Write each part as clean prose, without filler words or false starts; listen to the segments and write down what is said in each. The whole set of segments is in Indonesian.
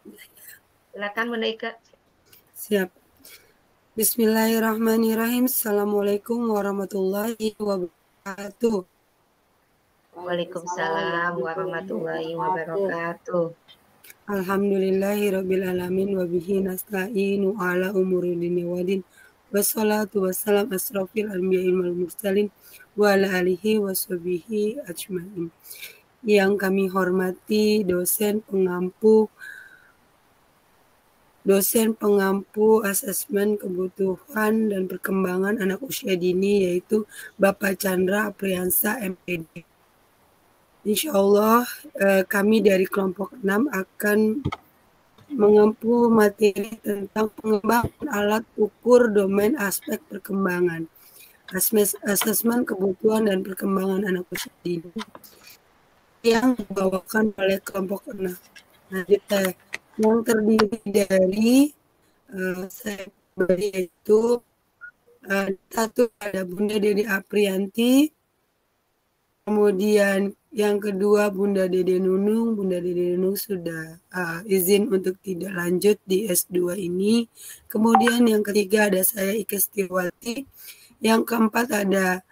Silakan Bunda Ika. Siap. Bismillahirrahmanirrahim. Assalamualaikum warahmatullahi wabarakatuh. Waalaikumsalam warahmatullahi wabarakatuh. Alhamdulillahirabbil alamin wa bihi nasta'inu ala umuri dunya waddin. Wassalatu wassalam asrofil anbiya'i wal mursalin wa ala alihi washabihi ajmain. Yang kami hormati dosen pengampu asesmen kebutuhan dan perkembangan anak usia dini, yaitu Bapak Chandra Apriansa MPD. Insya Allah kami dari kelompok 6 akan mengampu materi tentang pengembangan alat ukur domain aspek perkembangan, asesmen kebutuhan dan perkembangan anak usia dini yang dibawakan oleh kelompok 6. Nah, kita yang terdiri dari saya yaitu satu ada Bunda Dede Aprianti, kemudian yang kedua Bunda Dede Nunung. Bunda Dede Nunung sudah izin untuk tidak lanjut di S2 ini. Kemudian yang ketiga ada saya Ika Setiawati. Yang keempat ada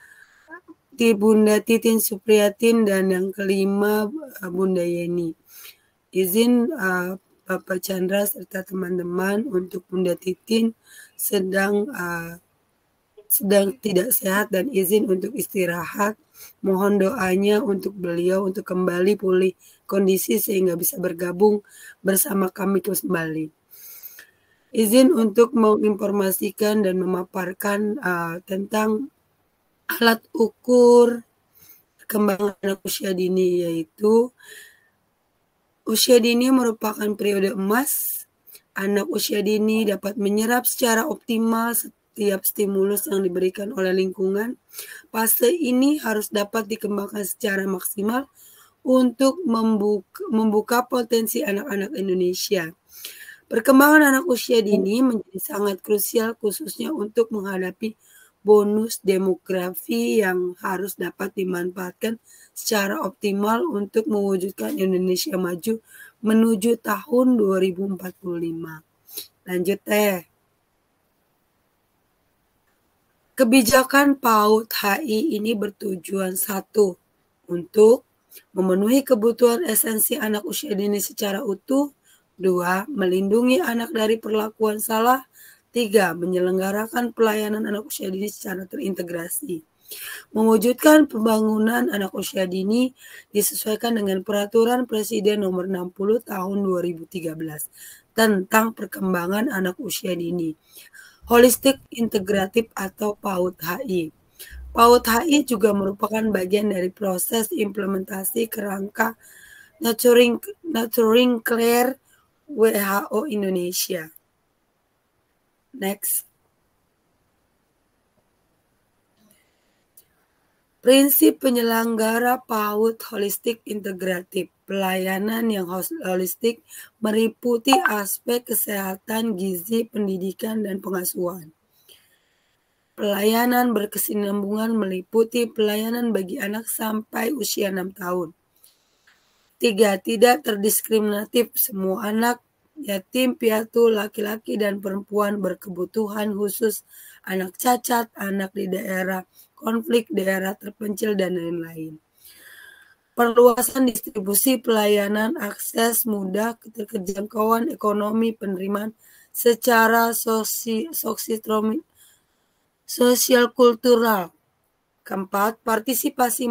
Bunda Titin Supriyatin, dan yang kelima Bunda Yeni. Izin Bapak Chandra serta teman-teman untuk Bunda Titin sedang tidak sehat dan izin untuk istirahat. Mohon doanya untuk beliau untuk kembali pulih kondisi sehingga bisa bergabung bersama kami kembali. Izin untuk menginformasikan dan memaparkan tentang alat ukur perkembangan anak usia dini, yaitu usia dini merupakan periode emas. Anak usia dini dapat menyerap secara optimal setiap stimulus yang diberikan oleh lingkungan. Fase ini harus dapat dikembangkan secara maksimal untuk membuka potensi anak-anak Indonesia. Perkembangan anak usia dini menjadi sangat krusial, khususnya untuk menghadapi bonus demografi yang harus dapat dimanfaatkan secara optimal untuk mewujudkan Indonesia maju menuju tahun 2045. Lanjut teh. Kebijakan PAUD HI ini bertujuan satu, untuk memenuhi kebutuhan esensi anak usia dini secara utuh. 2. Melindungi anak dari perlakuan salah. 3. Menyelenggarakan pelayanan anak usia dini secara terintegrasi. Mewujudkan pembangunan anak usia dini disesuaikan dengan Peraturan Presiden Nomor 60 Tahun 2013 tentang perkembangan anak usia dini. Holistik Integratif atau PAUD HI. PAUD HI juga merupakan bagian dari proses implementasi kerangka Nurturing Care WHO Indonesia. Next. Prinsip penyelenggara PAUD holistik integratif. Pelayanan yang holistik meliputi aspek kesehatan, gizi, pendidikan, dan pengasuhan. Pelayanan berkesinambungan meliputi pelayanan bagi anak sampai usia 6 tahun. 3. Tidak terdiskriminatif. Semua anak, yatim piatu, laki-laki dan perempuan berkebutuhan khusus, anak cacat, anak di daerah konflik, daerah terpencil, dan lain-lain. Perluasan distribusi pelayanan, akses mudah, keterjangkauan ekonomi, penerimaan secara sosial kultural. Keempat, partisipasi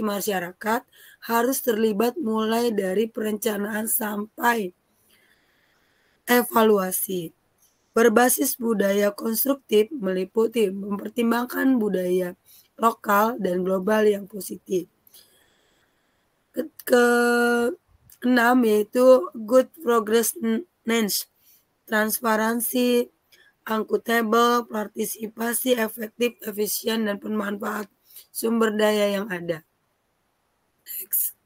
masyarakat harus terlibat mulai dari perencanaan sampai evaluasi. Berbasis budaya konstruktif meliputi mempertimbangkan budaya lokal dan global yang positif. Keenam yaitu good progress-nance, transparansi, akuntabel, partisipasi efektif, efisien, dan pemanfaat sumber daya yang ada. Next.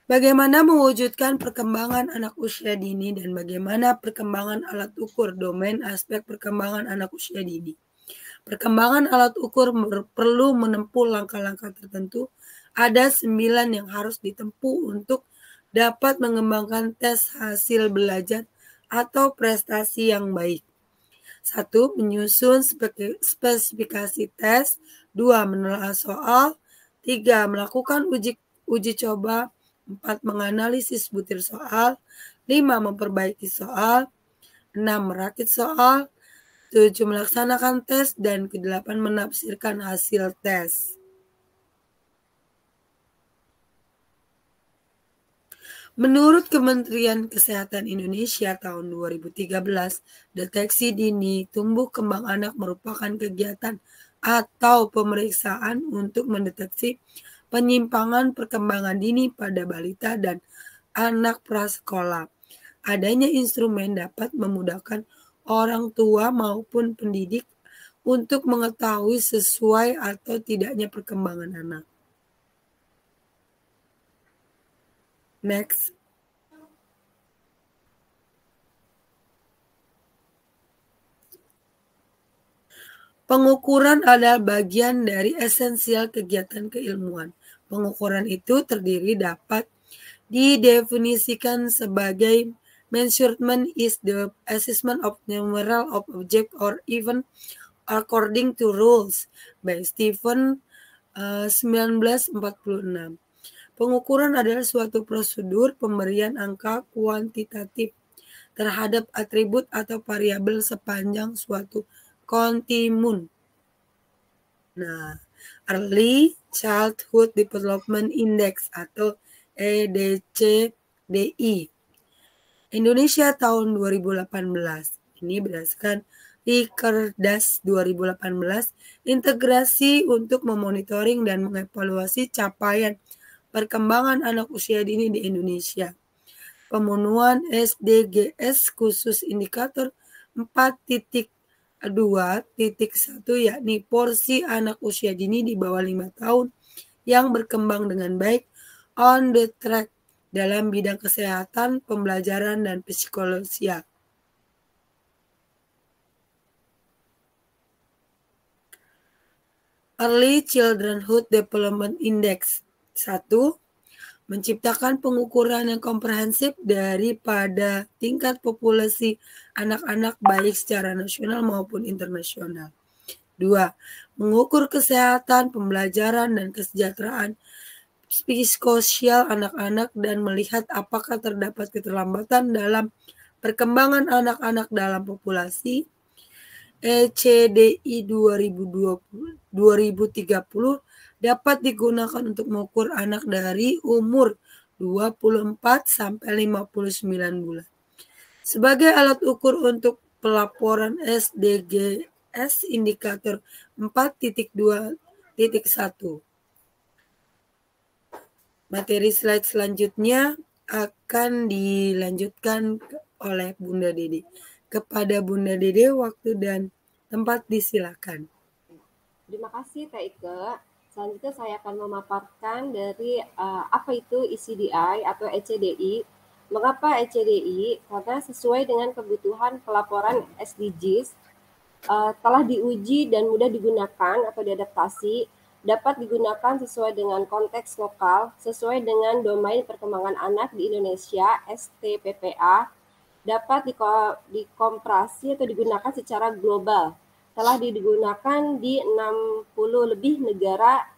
Bagaimana mewujudkan perkembangan anak usia dini dan bagaimana perkembangan alat ukur domain aspek perkembangan anak usia dini. Perkembangan alat ukur perlu menempuh langkah-langkah tertentu. Ada 9 yang harus ditempuh untuk dapat mengembangkan tes hasil belajar atau prestasi yang baik. 1. Menyusun spesifikasi tes. 2. Menelaah soal. 3. Melakukan uji coba. 4. Menganalisis butir soal. 5. Memperbaiki soal. 6. Merakit soal. 7. Melaksanakan tes. Dan ke-8. Menafsirkan hasil tes. Menurut Kementerian Kesehatan Indonesia tahun 2013, deteksi dini tumbuh kembang anak merupakan kegiatan atau pemeriksaan untuk mendeteksi penyimpangan perkembangan dini pada balita dan anak prasekolah. Adanya instrumen dapat memudahkan orang tua maupun pendidik untuk mengetahui sesuai atau tidaknya perkembangan anak. Next. Pengukuran adalah bagian dari esensial kegiatan keilmuan. Pengukuran itu terdiri dapat didefinisikan sebagai measurement is the assessment of numeral of object or even according to rules by Stephen 1946. Pengukuran adalah suatu prosedur pemberian angka kuantitatif terhadap atribut atau variabel sepanjang suatu kontinum. Nah, Early Childhood Development Index atau EDCDI. Indonesia tahun 2018. Ini berdasarkan Rikerdas 2018, integrasi untuk memonitoring dan mengevaluasi capaian perkembangan anak usia dini di Indonesia. Pemenuhan SDGs khusus indikator 4.2.1 yakni porsi anak usia dini di bawah 5 tahun yang berkembang dengan baik on the track dalam bidang kesehatan, pembelajaran, dan psikologi. Early Childhood Development Index 1. Menciptakan pengukuran yang komprehensif daripada tingkat populasi anak-anak baik secara nasional maupun internasional. 2. Mengukur kesehatan, pembelajaran, dan kesejahteraan psikososial anak-anak dan melihat apakah terdapat keterlambatan dalam perkembangan anak-anak dalam populasi. ECDI 2030 dapat digunakan untuk mengukur anak dari umur 24 sampai 59 bulan. Sebagai alat ukur untuk pelaporan SDGs indikator 4.2.1. Materi slide selanjutnya akan dilanjutkan oleh Bunda Dede. Kepada Bunda Dede, waktu dan tempat disilakan. Terima kasih Kak Ike. Selanjutnya saya akan memaparkan dari apa itu ECDI atau ECDI. Mengapa ECDI? Karena sesuai dengan kebutuhan pelaporan SDGs, telah diuji dan mudah digunakan atau diadaptasi, dapat digunakan sesuai dengan konteks lokal, sesuai dengan domain perkembangan anak di Indonesia, STPPA, dapat dikompresi atau digunakan secara global. Telah digunakan di 60 lebih negara,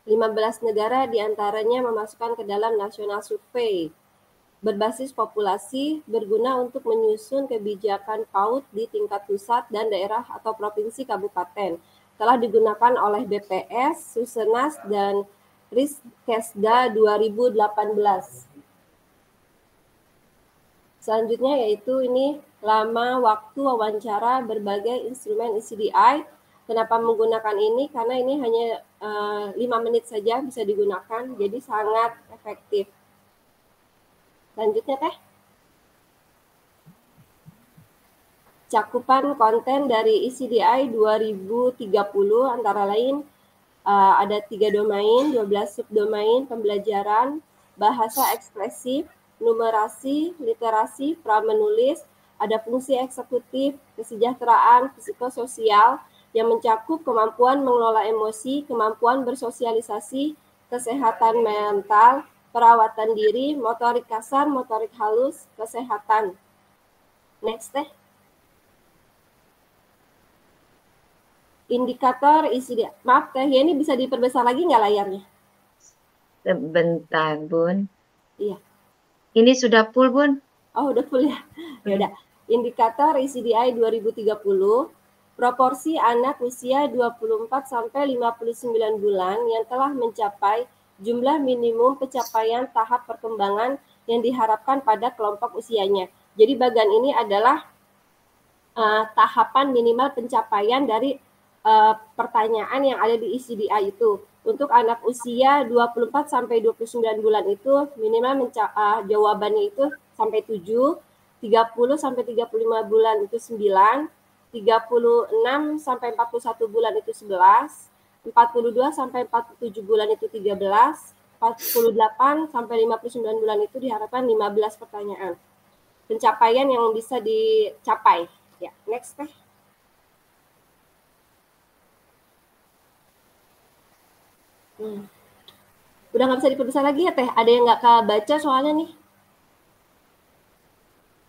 15 negara diantaranya memasukkan ke dalam National Survey. Berbasis populasi, berguna untuk menyusun kebijakan PAUD di tingkat pusat dan daerah atau provinsi kabupaten. Telah digunakan oleh BPS, Susenas, dan Riskesda 2018. Selanjutnya yaitu ini lama waktu wawancara berbagai instrumen ECDI. Kenapa menggunakan ini? Karena ini hanya 5 menit saja bisa digunakan, jadi sangat efektif. Selanjutnya Teh. Cakupan konten dari ECDI 2030 antara lain ada 3 domain, 12 subdomain, pembelajaran, bahasa ekspresif, numerasi, literasi, pra-menulis, ada fungsi eksekutif, kesejahteraan, psikososial yang mencakup kemampuan mengelola emosi, kemampuan bersosialisasi, kesehatan mental, perawatan diri, motorik kasar, motorik halus, kesehatan. Next teh. Indikator ICD. Maaf teh, ya ini bisa diperbesar lagi nggak layarnya? Sebentar, Bun. Iya. Ini sudah full, Bun. Oh, udah full ya. Ya udah. Indikator ICDI 2030, proporsi anak usia 24 sampai 59 bulan yang telah mencapai jumlah minimum pencapaian tahap perkembangan yang diharapkan pada kelompok usianya. Jadi bagian ini adalah tahapan minimal pencapaian dari pertanyaan yang ada di ICDI itu. Untuk anak usia 24 sampai 29 bulan itu minimal jawabannya itu sampai 7, 30 sampai 35 bulan itu 9, 36 sampai 41 bulan itu 11, 42 sampai 47 bulan itu 13, 48 sampai 59 bulan itu diharapkan 15 pertanyaan. Pencapaian yang bisa dicapai. Ya, next teh. Udah nggak bisa diperbesar lagi ya teh? Ada yang nggak kebaca soalnya nih?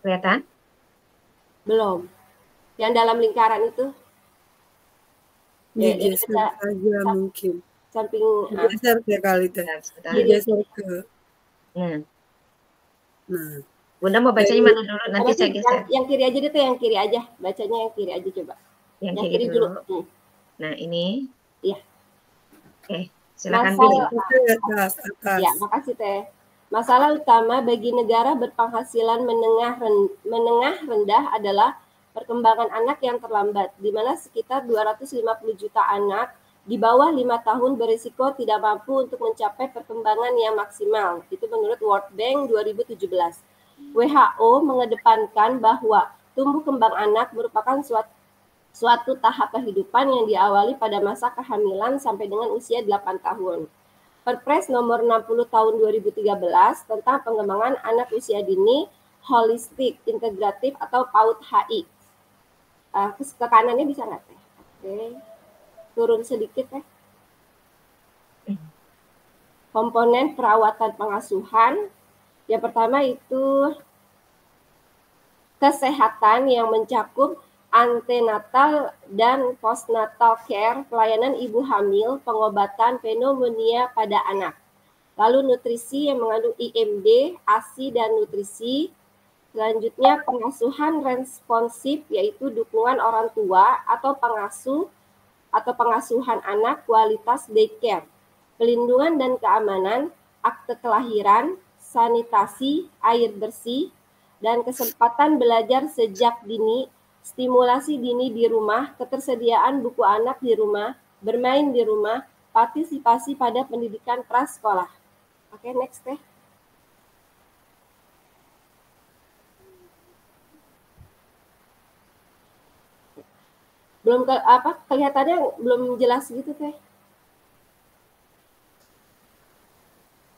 Kelihatan? Belum. Yang dalam lingkaran itu? Ya, geser aja mungkin. Samping geser ya kali teh. Geser ke. Nah. Bunda mau bacanya mana dulu? Nanti saya geser. Yang kiri aja deh teh, yang kiri aja. Bacanya yang kiri aja coba. Yang kiri dulu. Nah, ini. Iya. Oke. Silakan pilih. Atas. Ya, makasih teh. Masalah utama bagi negara berpenghasilan menengah rendah adalah perkembangan anak yang terlambat, di mana sekitar 250 juta anak di bawah 5 tahun berisiko tidak mampu untuk mencapai perkembangan yang maksimal. Itu menurut World Bank 2017. WHO mengedepankan bahwa tumbuh kembang anak merupakan suatu tahap kehidupan yang diawali pada masa kehamilan sampai dengan usia 8 tahun. Perpres nomor 60 tahun 2013 tentang pengembangan anak usia dini, holistik, integratif atau PAUD HI. Ke kanannya bisa nggak teh? Oke. Turun sedikit teh. Komponen perawatan pengasuhan. Yang pertama itu kesehatan yang mencakup antenatal dan postnatal care, pelayanan ibu hamil, pengobatan pneumonia pada anak. Lalu nutrisi yang mengandung IMD, ASI, dan nutrisi. Selanjutnya pengasuhan responsif, yaitu dukungan orang tua atau pengasuh atau pengasuhan anak kualitas daycare. Pelindungan dan keamanan, akte kelahiran, sanitasi, air bersih, dan kesempatan belajar sejak dini, stimulasi dini di rumah, ketersediaan buku anak di rumah, bermain di rumah, partisipasi pada pendidikan prasekolah. Oke, next teh. Belum kelihatannya belum jelas gitu teh.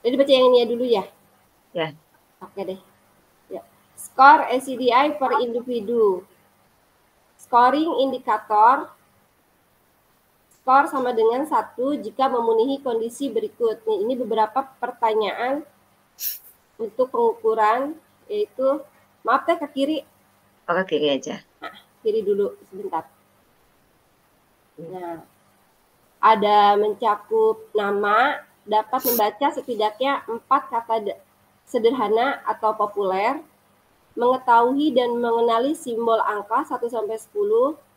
Jadi baca yang ini dulu ya. Ya. Oke deh. Ya. Skor ACDI per individu. Scoring indikator skor sama dengan 1 jika memenuhi kondisi berikut. Nih, ini beberapa pertanyaan untuk pengukuran, yaitu, maaf teh ke kiri. Oh, ke kiri aja. Nah, kiri dulu sebentar. Nah, ada mencakup nama, dapat membaca setidaknya 4 kata sederhana atau populer, mengetahui dan mengenali simbol angka 1-10,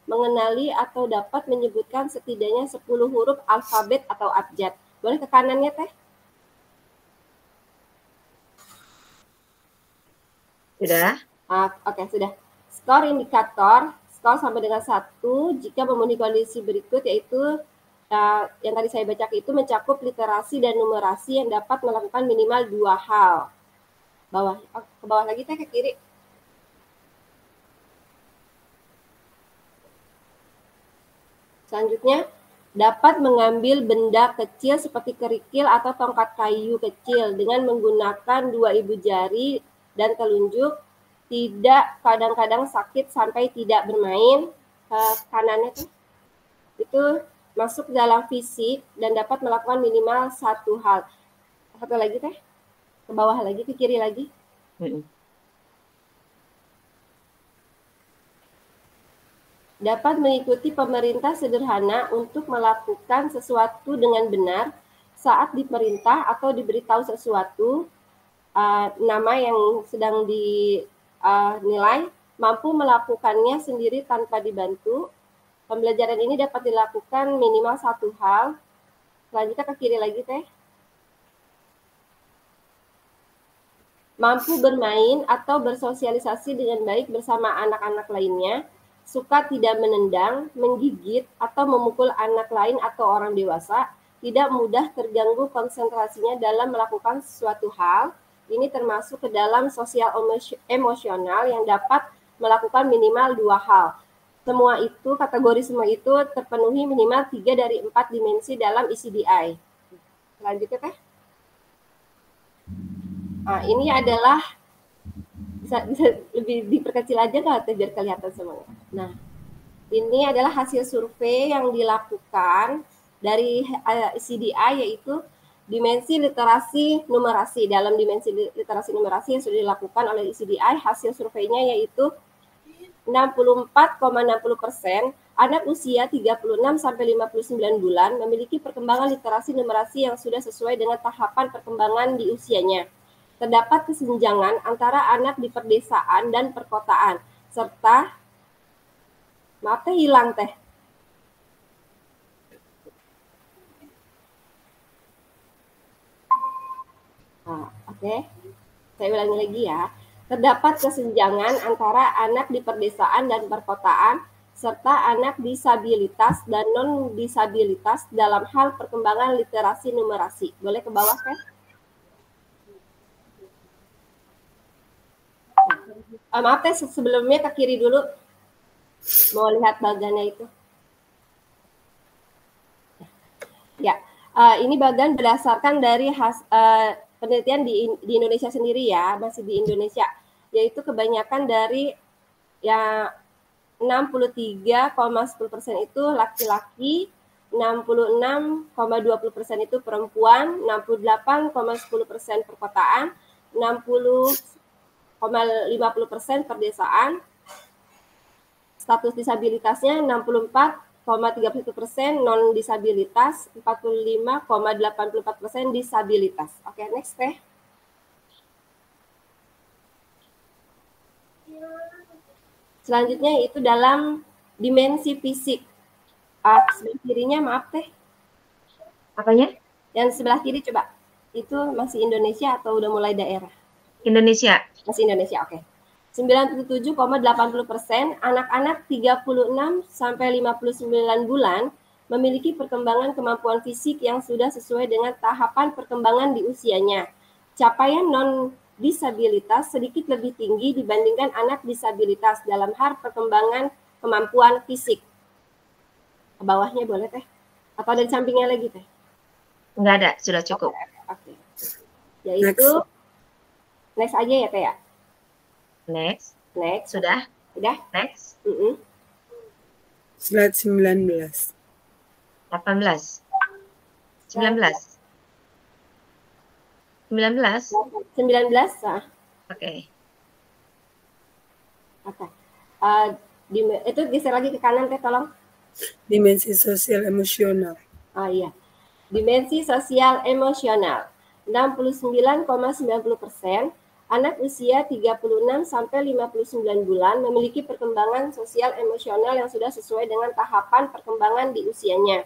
mengenali atau dapat menyebutkan setidaknya 10 huruf alfabet atau abjad. Boleh ke kanannya teh? Sudah? Oke, sudah. Skor indikator, skor sampai dengan 1 jika memenuhi kondisi berikut, yaitu yang tadi saya baca itu mencakup literasi dan numerasi yang dapat melakukan minimal 2 hal. Ke bawah lagi teh, ke kiri. Selanjutnya, dapat mengambil benda kecil seperti kerikil atau tongkat kayu kecil dengan menggunakan 2 ibu jari dan telunjuk, tidak kadang-kadang sakit sampai tidak bermain. Kanannya tuh, itu masuk dalam fisik dan dapat melakukan minimal 1 hal. Satu lagi teh. Ke bawah lagi, ke kiri lagi. Dapat mengikuti pemerintah sederhana untuk melakukan sesuatu dengan benar saat diperintah atau diberitahu sesuatu. Nama yang sedang dinilai mampu melakukannya sendiri tanpa dibantu. Pembelajaran ini dapat dilakukan minimal satu hal. Selanjutnya ke kiri lagi, Teh. Mampu bermain atau bersosialisasi dengan baik bersama anak-anak lainnya, suka tidak menendang, menggigit, atau memukul anak lain atau orang dewasa, tidak mudah terganggu konsentrasinya dalam melakukan sesuatu hal. Ini termasuk ke dalam sosial emosional yang dapat melakukan minimal 2 hal. Semua itu, kategori semua itu terpenuhi minimal 3 dari 4 dimensi dalam ECDI. Selanjutnya, Teh. Nah, ini adalah bisa lebih diperkecil aja nggak Teh, biar kelihatan semuanya. Nah, ini adalah hasil survei yang dilakukan dari ECDI, yaitu dimensi literasi numerasi. Dalam dimensi literasi numerasi yang sudah dilakukan oleh ECDI, hasil surveinya yaitu 64,60% anak usia 36-59 bulan memiliki perkembangan literasi numerasi yang sudah sesuai dengan tahapan perkembangan di usianya. Terdapat kesenjangan antara anak di perdesaan dan perkotaan, serta maaf Teh hilang Teh. Oke. Saya ulangi lagi ya. Terdapat kesenjangan antara anak di perdesaan dan perkotaan, serta anak disabilitas dan non-disabilitas dalam hal perkembangan literasi numerasi. Boleh ke bawah, kan? Maaf, Teh, sebelumnya ke kiri dulu. Mau lihat bagannya itu. Ya, ini bagan berdasarkan dari penelitian di Indonesia sendiri ya, masih di Indonesia, yaitu kebanyakan dari ya 63,10% itu laki-laki, 66,20% itu perempuan, 68,10% perkotaan, 60,50% perdesaan, status disabilitasnya 64,31% non-disabilitas, 45,84% disabilitas. Oke, next Teh. Selanjutnya itu dalam dimensi fisik. Sebelah kirinya maaf Teh. Apanya? Yang sebelah kiri coba. Itu masih Indonesia atau udah mulai daerah? Indonesia. Masih Indonesia, oke. 97,80% anak-anak 36-59 bulan memiliki perkembangan kemampuan fisik yang sudah sesuai dengan tahapan perkembangan di usianya. Capaian non-disabilitas sedikit lebih tinggi dibandingkan anak disabilitas dalam hal perkembangan kemampuan fisik. Ke bawahnya boleh Teh? Atau ada di sampingnya lagi Teh? Enggak ada, sudah cukup. Oke. Yaitu next aja ya Teh ya? Next. Sudah? Next. Slide 19. 18. 19. 19. 19. Oke. Itu geser lagi ke kanan Teh, tolong. Dimensi sosial emosional. Iya. Dimensi sosial emosional. 69,90% anak usia 36-59 bulan memiliki perkembangan sosial emosional yang sudah sesuai dengan tahapan perkembangan di usianya.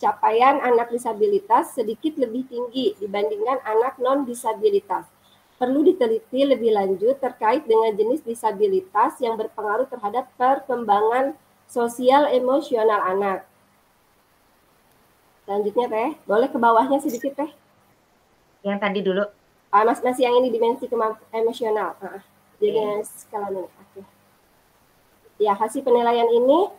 Capaian anak disabilitas sedikit lebih tinggi dibandingkan anak non-disabilitas. Perlu diteliti lebih lanjut terkait dengan jenis disabilitas yang berpengaruh terhadap perkembangan sosial emosional anak. Selanjutnya Teh, boleh ke bawahnya sedikit Teh. Yang tadi dulu. Masih yang ini dimensi emosional. Jadi skala ini. Oke. Ya, hasil penilaian ini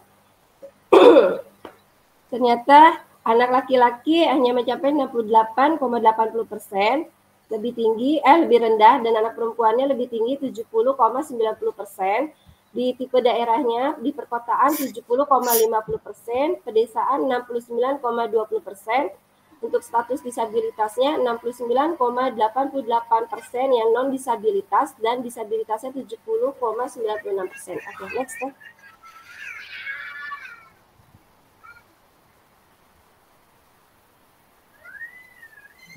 ternyata anak laki-laki hanya mencapai 68,80%, lebih rendah, dan anak perempuannya lebih tinggi 70,90%. Di tipe daerahnya di perkotaan 70,50%, pedesaan 69,20%, Untuk status disabilitasnya 69,88% yang non disabilitas dan disabilitasnya 70,96%. Oke, next ya.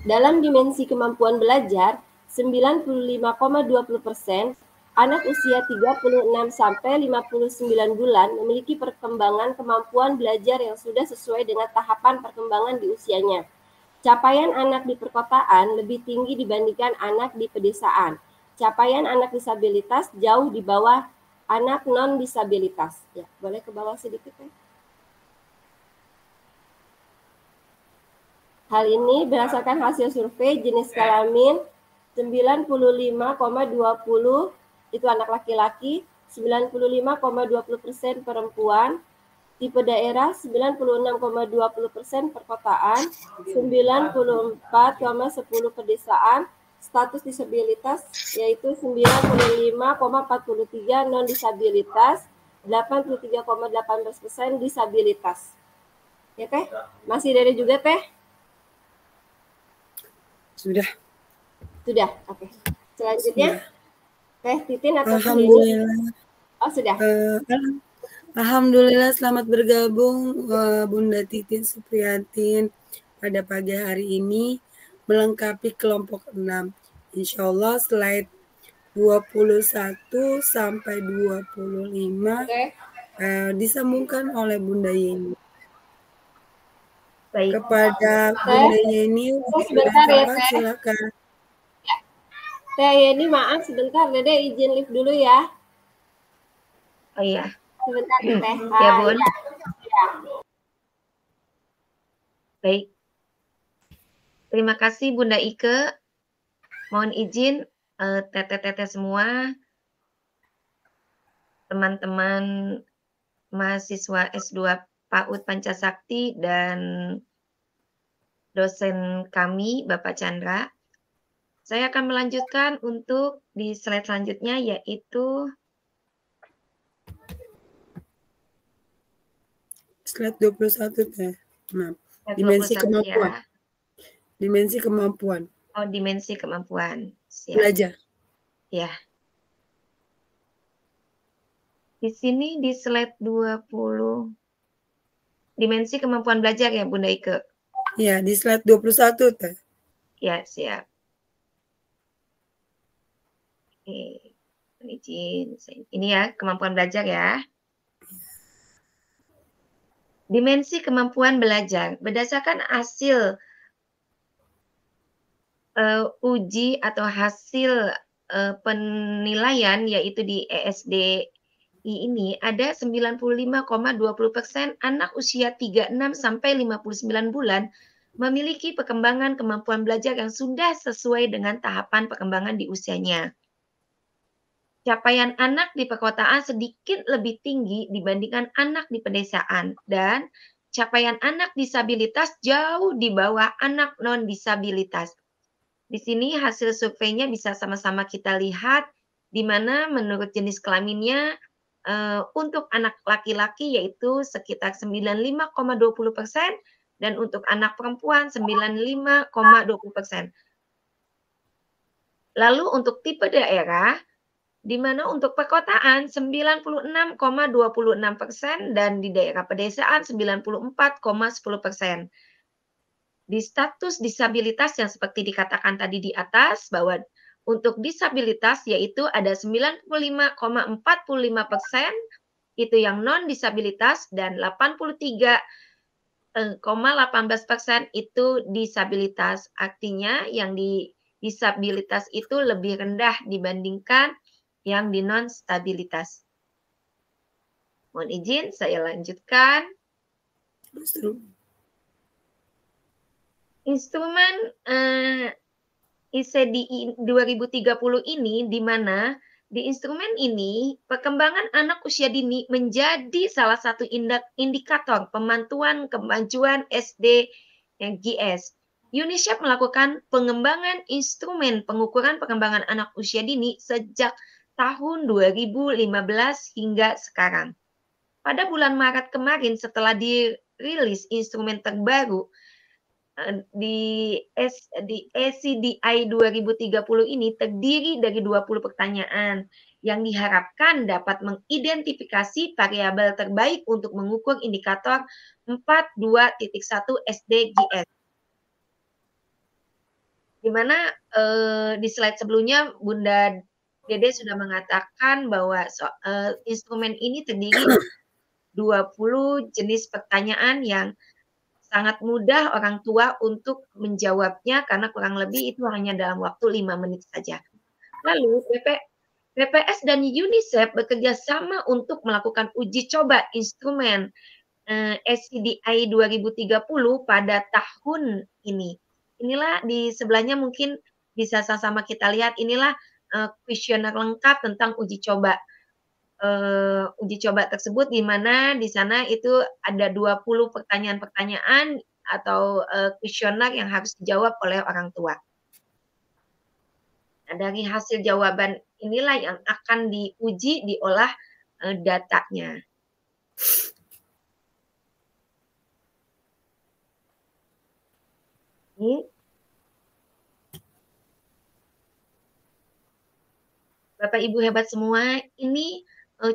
Dalam dimensi kemampuan belajar, 95,20% anak usia 36 sampai 59 bulan memiliki perkembangan kemampuan belajar yang sudah sesuai dengan tahapan perkembangan di usianya. Capaian anak di perkotaan lebih tinggi dibandingkan anak di pedesaan. Capaian anak disabilitas jauh di bawah anak non-disabilitas. Ya, boleh ke bawah sedikit ya. Hal ini berdasarkan hasil survei jenis kelamin 95,20 itu anak laki-laki, 95,20% perempuan, tipe daerah 96,20% perkotaan, 94,10 pedesaan, status disabilitas yaitu 95,43 non disabilitas, 83,18% disabilitas. Ya Teh, masih dari juga Teh? Sudah. Sudah, oke. Selanjutnya, Teh Titin atau Alhamdulillah. Oh sudah. Alhamdulillah selamat bergabung Bunda Titin Supriyantin pada pagi hari ini melengkapi kelompok 6. Insya Allah slide 21 sampai 25 disambungkan oleh Bunda Yeni. Baik. Kepada Bunda Yeni, sebentar ya Teh. silakan. Teh Yeni maaf sebentar, Dede izin live dulu ya. Oh iya. Sebentar Teh. Ya Bun. Ya. Baik. Terima kasih Bunda Ike. Mohon izin teteh-teteh semua, teman-teman mahasiswa S2 PAUD Pancasakti dan dosen kami Bapak Chandra. Saya akan melanjutkan untuk di slide selanjutnya yaitu slide 21 Teh. Maaf. dimensi kemampuan. Ya. Dimensi kemampuan. Oh, dimensi kemampuan. Siap. Belajar. Ya. Di sini di slide 20 dimensi kemampuan belajar ya Bunda Ike. Ya, di slide 21 Teh. Ya, siap. Oke. Izin. Ini ya kemampuan belajar ya. Dimensi kemampuan belajar berdasarkan hasil uji atau hasil penilaian yaitu di ESDI ini ada 95,20% anak usia 36 sampai 59 bulan memiliki perkembangan kemampuan belajar yang sudah sesuai dengan tahapan perkembangan di usianya. Capaian anak di perkotaan sedikit lebih tinggi dibandingkan anak di pedesaan dan capaian anak disabilitas jauh di bawah anak non-disabilitas. Di sini hasil surveinya bisa sama-sama kita lihat di mana menurut jenis kelaminnya untuk anak laki-laki yaitu sekitar 95,20% dan untuk anak perempuan 95,20%. Lalu untuk tipe daerah di mana untuk perkotaan 96,26% dan di daerah pedesaan 94,10%. Di status disabilitas yang seperti dikatakan tadi di atas bahwa untuk disabilitas yaitu ada 95,45% itu yang non disabilitas dan 83,18% itu disabilitas. Artinya yang di disabilitas itu lebih rendah dibandingkan yang di non-stabilitas. Mohon izin, saya lanjutkan. Instrumen ICDI 2030 ini di mana di instrumen ini perkembangan anak usia dini menjadi salah satu indikator pemantauan kemajuan SDGs. UNICEF melakukan pengembangan instrumen pengukuran perkembangan anak usia dini sejak tahun 2015 hingga sekarang. Pada bulan Maret kemarin setelah dirilis instrumen terbaru, di ACDI 2030 ini terdiri dari 20 pertanyaan yang diharapkan dapat mengidentifikasi variabel terbaik untuk mengukur indikator 42.1 SDGs. Di mana di slide sebelumnya Bunda Dede sudah mengatakan bahwa instrumen ini terdiri dari 20 jenis pertanyaan yang sangat mudah orang tua untuk menjawabnya karena kurang lebih itu hanya dalam waktu 5 menit saja. Lalu BPS dan UNICEF bekerja sama untuk melakukan uji coba instrumen ACDI 2030 pada tahun ini. Inilah di sebelahnya mungkin bisa sama-sama kita lihat, inilah kuesioner lengkap tentang uji coba tersebut, di mana di sana itu ada 20 pertanyaan-pertanyaan atau kuesioner yang harus dijawab oleh orang tua. Nah, dari hasil jawaban inilah yang akan diuji, diolah datanya. Ini Bapak Ibu hebat semua, ini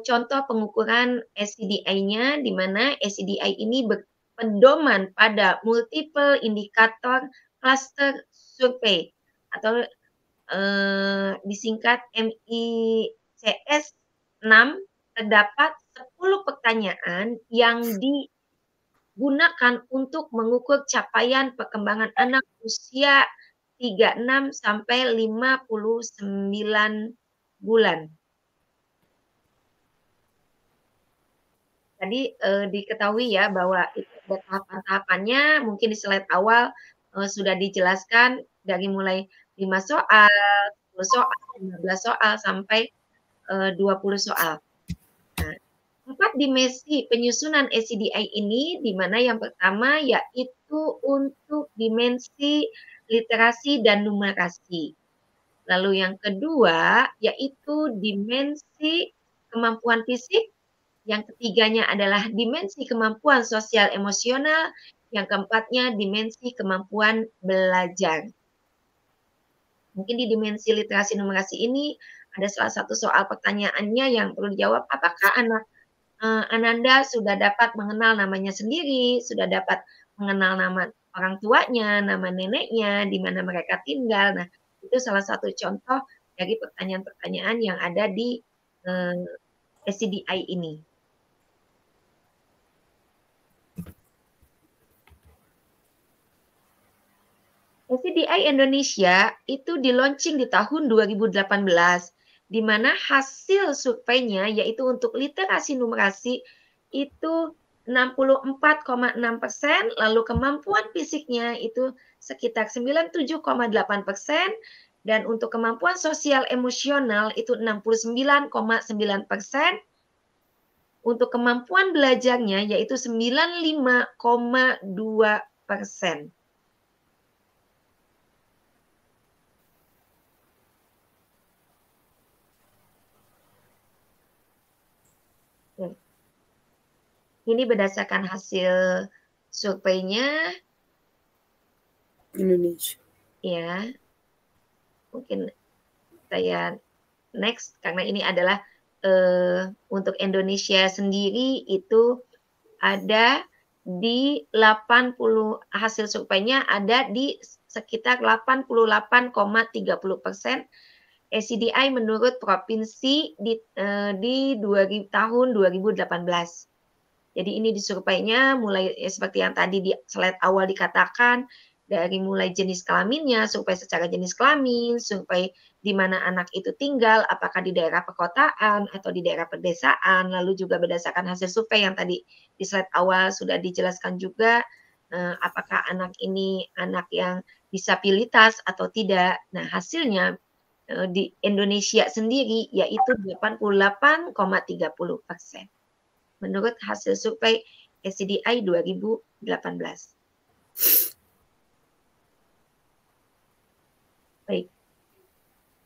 contoh pengukuran ACDI-nya, di mana ACDI ini berpedoman pada multiple indikator cluster survey atau disingkat MICS 6. Terdapat 10 pertanyaan yang digunakan untuk mengukur capaian perkembangan anak usia 36 sampai 59 bulan. Tadi diketahui ya bahwa itu ada tahapan-tahapannya, mungkin di slide awal sudah dijelaskan dari mulai 5 soal, 10 soal, 15 soal, sampai 20 soal. Nah, 4 dimensi penyusunan ACDI ini, di mana yang pertama yaitu untuk dimensi literasi dan numerasi. Lalu yang kedua yaitu dimensi kemampuan fisik, yang ketiganya adalah dimensi kemampuan sosial emosional, yang keempatnya dimensi kemampuan belajar. Mungkin di dimensi literasi numerasi ini ada salah satu soal pertanyaannya yang perlu dijawab, apakah anak Ananda sudah dapat mengenal namanya sendiri, sudah dapat mengenal nama orang tuanya, nama neneknya, di mana mereka tinggal. Nah, itu salah satu contoh dari pertanyaan-pertanyaan yang ada di ACDI ini. ACDI Indonesia itu di-launching di tahun 2018, di mana hasil surveinya yaitu untuk literasi numerasi itu 64,6%, lalu kemampuan fisiknya itu sekitar 97,8%, dan untuk kemampuan sosial emosional itu 69,9%, untuk kemampuan belajarnya yaitu 95,2%. Ini berdasarkan hasil surveinya Indonesia. Ya, mungkin saya next karena ini adalah untuk Indonesia sendiri itu ada di 80, hasil surveinya ada di sekitar 88,30%. ACDI menurut provinsi di tahun 2018. Jadi ini di surveinya mulai seperti yang tadi di slide awal dikatakan, dari mulai jenis kelaminnya, survei secara jenis kelamin, survei di mana anak itu tinggal, apakah di daerah perkotaan atau di daerah pedesaan, lalu juga berdasarkan hasil survei yang tadi di slide awal sudah dijelaskan juga, apakah anak ini anak yang disabilitas atau tidak. Nah, hasilnya di Indonesia sendiri yaitu 88,30%. Menurut hasil survei ACDI 2018. Baik.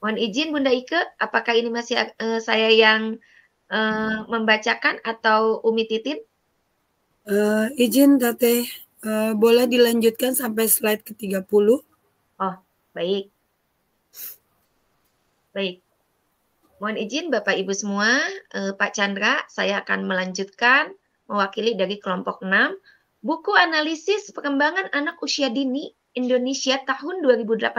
Mohon izin Bunda Ike, apakah ini masih saya yang membacakan atau Umi Titin? Izin Teteh Boleh dilanjutkan sampai slide ke-30. Oh, baik. Baik. Mohon izin Bapak Ibu semua, Pak Chandra, saya akan melanjutkan mewakili dari kelompok 6, buku analisis perkembangan anak usia dini Indonesia tahun 2018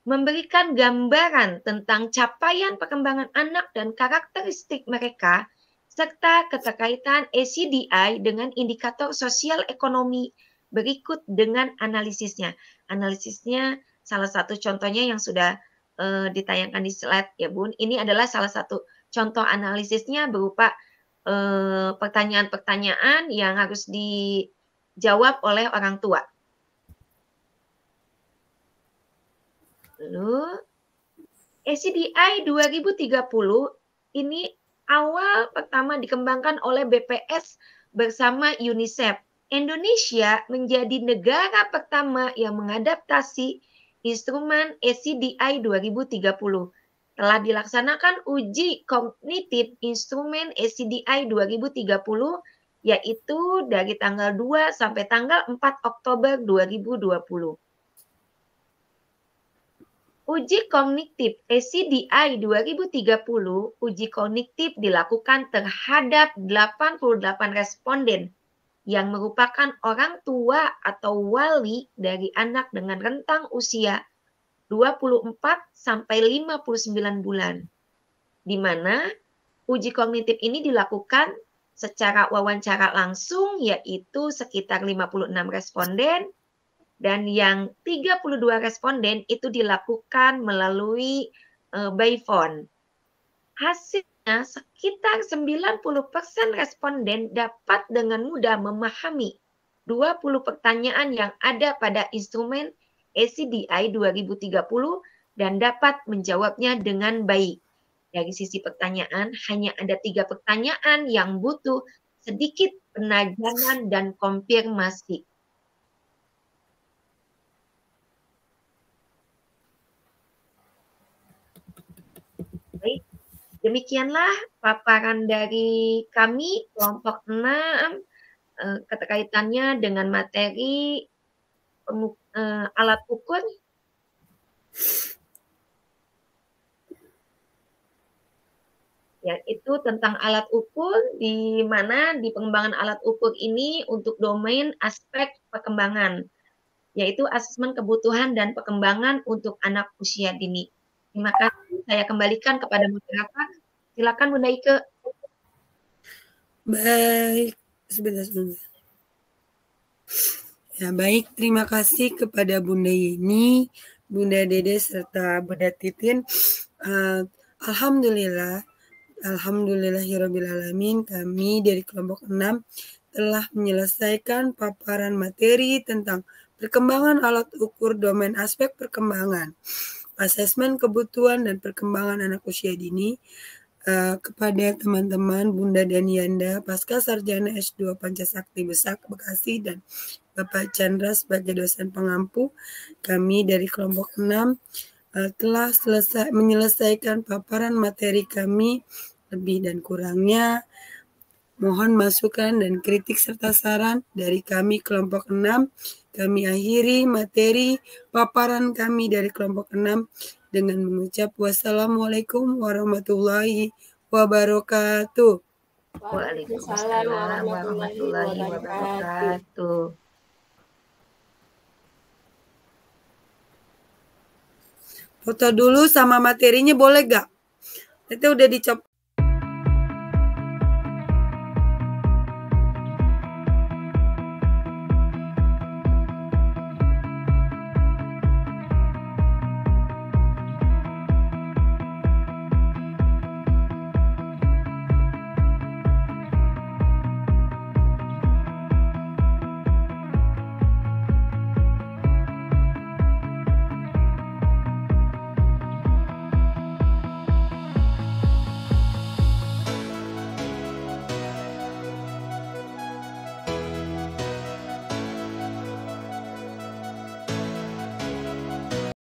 memberikan gambaran tentang capaian perkembangan anak dan karakteristik mereka, serta keterkaitan ACDI dengan indikator sosial ekonomi berikut dengan analisisnya. Analisisnya salah satu contohnya yang sudah ditayangkan di slide ya Bun. Ini adalah salah satu contoh analisisnya berupa pertanyaan-pertanyaan yang harus dijawab oleh orang tua. Lalu ACDI 2030 ini awal pertama dikembangkan oleh BPS bersama UNICEF. Indonesia menjadi negara pertama yang mengadaptasi instrumen ACDI 2030. Telah dilaksanakan uji kognitif instrumen ACDI 2030 yaitu dari tanggal 2 sampai tanggal 4 Oktober 2020. Uji kognitif ACDI 2030, uji kognitif dilakukan terhadap 88 responden yang merupakan orang tua atau wali dari anak dengan rentang usia 24 sampai 59 bulan. Di mana uji kognitif ini dilakukan secara wawancara langsung yaitu sekitar 56 responden dan yang 32 responden itu dilakukan melalui by phone. Hasilnya sekitar 90% responden dapat dengan mudah memahami 20 pertanyaan yang ada pada instrumen ACDI 2030 dan dapat menjawabnya dengan baik. Dari sisi pertanyaan, hanya ada 3 pertanyaan yang butuh sedikit penajaman dan konfirmasi. Baik, demikianlah paparan dari kami kelompok 6 keterkaitannya dengan materi alat ukur. Ya, itu tentang alat ukur di mana di pengembangan alat ukur ini untuk domain aspek perkembangan, yaitu asesmen kebutuhan dan perkembangan untuk anak usia dini. Terima kasih, saya kembalikan kepada moderator. Silakan Bunda Ike. Baik, sebentar. Ya, baik, terima kasih kepada Bunda Yeni, Bunda Dede, serta Bunda Titin. Alhamdulillahirrabbilalamin, kami dari kelompok 6 telah menyelesaikan paparan materi tentang perkembangan alat ukur domain aspek perkembangan, asesmen kebutuhan dan perkembangan anak usia dini kepada teman-teman Bunda dan Yanda, Pasca Sarjana S2 Pancasakti Besak Bekasi, dan Bapak Chandra sebagai dosen pengampu. Kami dari kelompok 6 telah menyelesaikan paparan materi kami. Lebih dan kurangnya mohon masukan dan kritik serta saran dari kami kelompok 6. Kami akhiri materi paparan kami dari kelompok 6 dengan mengucap wassalamualaikum warahmatullahi wabarakatuh. Waalaikumsalam warahmatullahi wabarakatuh. Foto dulu sama materinya boleh gak? Itu udah dicop.